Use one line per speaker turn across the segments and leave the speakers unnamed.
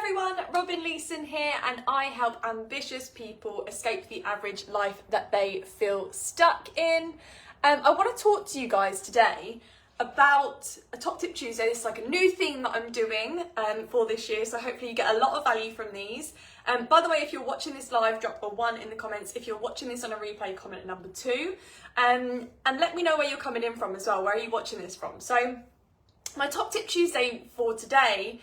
everyone, Robin Leeson here, and I help ambitious people escape the average life that they feel stuck in. I want to talk to you guys today about a Top Tip Tuesday. This is like a new thing that I'm doing for this year, so hopefully you get a lot of value from these. By the way, if you're watching this live, drop a 1 in the comments. If you're watching this on a replay, comment number 2. And let me know where you're coming in from as well. Where are you watching this from? So my Top Tip Tuesday for today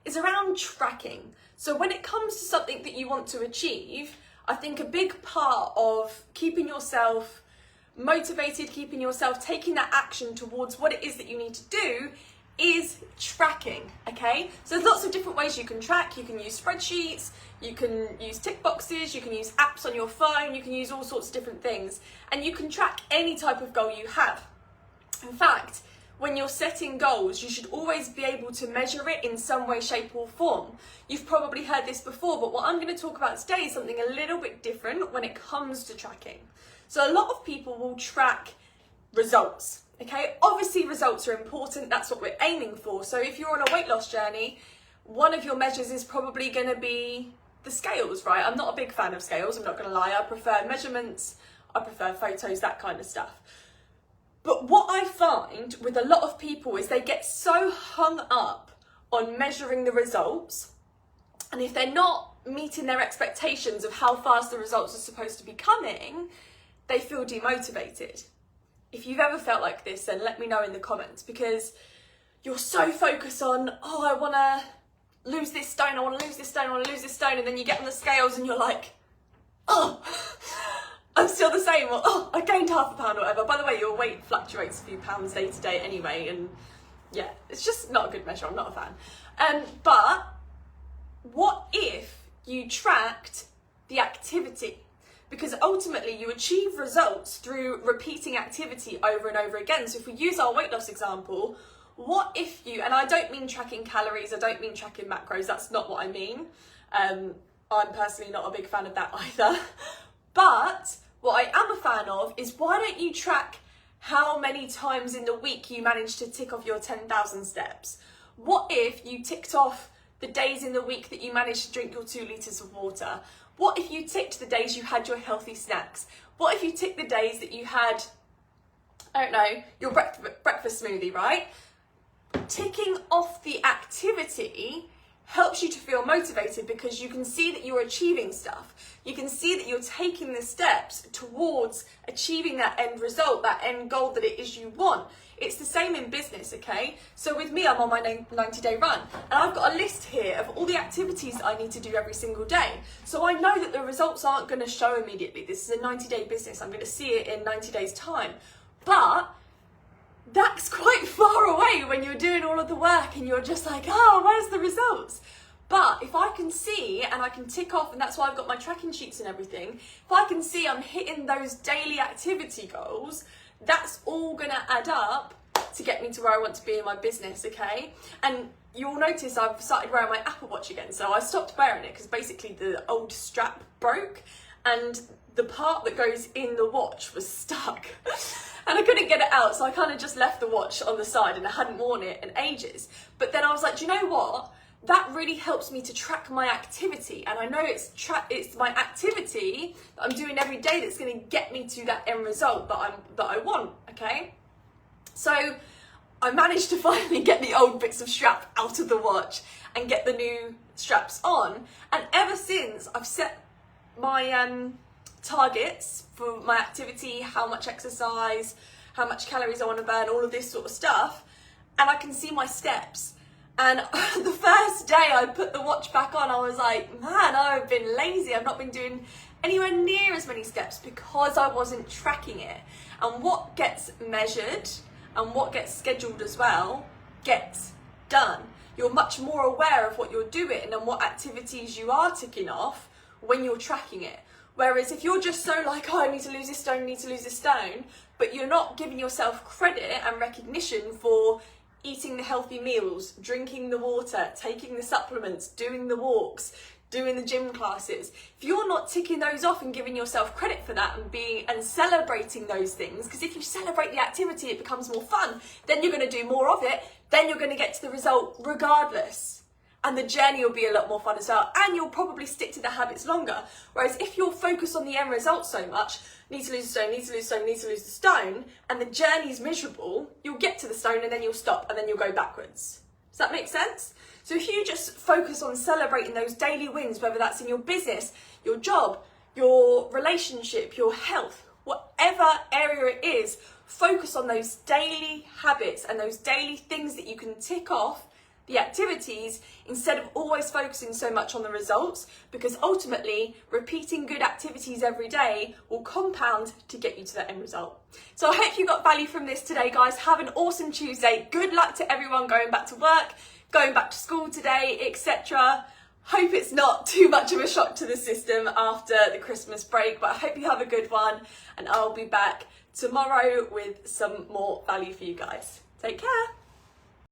is around tracking. So when it comes to something that you want to achieve, I think a big part of keeping yourself motivated, keeping yourself taking that action towards what it is that you need to do is tracking, okay? So there's lots of different ways you can track. You can use spreadsheets, you can use tick boxes, you can use apps on your phone, you can use all sorts of different things, and you can track any type of goal you have. In fact, when you're setting goals, you should always be able to measure it in some way, shape or form. You've probably heard this before, but what I'm going to talk about today is something a little bit different when it comes to tracking. So a lot of people will track results, okay? Obviously results are important, that's what we're aiming for. So if you're on a weight loss journey, one of your measures is probably going to be the scales, right? I'm not a big fan of scales, I'm not going to lie. I prefer measurements, I prefer photos, that kind of stuff. But what I find with a lot of people is they get so hung up on measuring the results, and if they're not meeting their expectations of how fast the results are supposed to be coming, they feel demotivated. If you've ever felt like this, then let me know in the comments, because you're so focused on, oh, I want to lose this stone, I want to lose this stone, I want to lose this stone, and then you get on the scales and you're like, oh, I'm still the same, or oh, I gained half a pound or whatever. By the way, your weight fluctuates a few pounds day to day anyway, and yeah, it's just not a good measure, I'm not a fan. But what if you tracked the activity? Because ultimately you achieve results through repeating activity over and over again. So if we use our weight loss example, what if you, and I don't mean tracking calories, I don't mean tracking macros, that's not what I mean. I'm personally not a big fan of that either. But what I am a fan of is, why don't you track how many times in the week you manage to tick off your 10,000 steps? What if you ticked off the days in the week that you managed to drink your 2 litres of water? What if you ticked the days you had your healthy snacks? What if you ticked the days that you had, I don't know, your breakfast smoothie, right? Ticking off the activity helps you to feel motivated, because you can see that you're achieving stuff. You can see that you're taking the steps towards achieving that end result, that end goal that it is you want. It's the same in business, okay? So with me, I'm on my 90-day run, and I've got a list here of all the activities that I need to do every single day. So I know that the results aren't going to show immediately. This is a 90-day business. I'm going to see it in 90 days' time. But that's quite far away when you're doing all of the work and you're just like, oh, where's the results? But if I can see and I can tick off, and that's why I've got my tracking sheets and everything, if I can see I'm hitting those daily activity goals, that's all gonna add up to get me to where I want to be in my business, okay? And you'll notice I've started wearing my Apple Watch again. So I stopped wearing it because basically the old strap broke and the part that goes in the watch was stuck. And I couldn't get it out, so I kind of just left the watch on the side, and I hadn't worn it in ages. But then I was like, do you know what? That really helps me to track my activity, and I know it's my activity that I'm doing every day that's going to get me to that end result that I want. Okay, so I managed to finally get the old bits of strap out of the watch and get the new straps on, and ever since I've set my targets for my activity, how much exercise, how much calories I want to burn, all of this sort of stuff, and I can see my steps. And the first day I put the watch back on, I was like, man, I've been lazy. I've not been doing anywhere near as many steps because I wasn't tracking it. And what gets measured and what gets scheduled as well gets done. You're much more aware of what you're doing and what activities you are ticking off when you're tracking it. Whereas if you're just so like, oh, I need to lose this stone, I need to lose this stone, but you're not giving yourself credit and recognition for eating the healthy meals, drinking the water, taking the supplements, doing the walks, doing the gym classes, if you're not ticking those off and giving yourself credit for that and celebrating those things, because if you celebrate the activity, it becomes more fun, then you're going to do more of it, then you're going to get to the result regardless. and the journey will be a lot more fun as well, and you'll probably stick to the habits longer. Whereas if you're focused on the end result so much, need to lose a stone, need to lose a stone, need to lose the stone, and the journey's miserable, you'll get to the stone and then you'll stop and then you'll go backwards. Does that make sense? So if you just focus on celebrating those daily wins, whether that's in your business, your job, your relationship, your health, whatever area it is, focus on those daily habits and those daily things that you can tick off, the activities, instead of always focusing so much on the results, because ultimately repeating good activities every day will compound to get you to that end result. So I hope you got value from this today, guys. Have an awesome Tuesday. Good luck to everyone going back to work, going back to school today, etc. Hope it's not too much of a shock to the system after the Christmas break, but I hope you have a good one, and I'll be back tomorrow with some more value for you guys. Take care.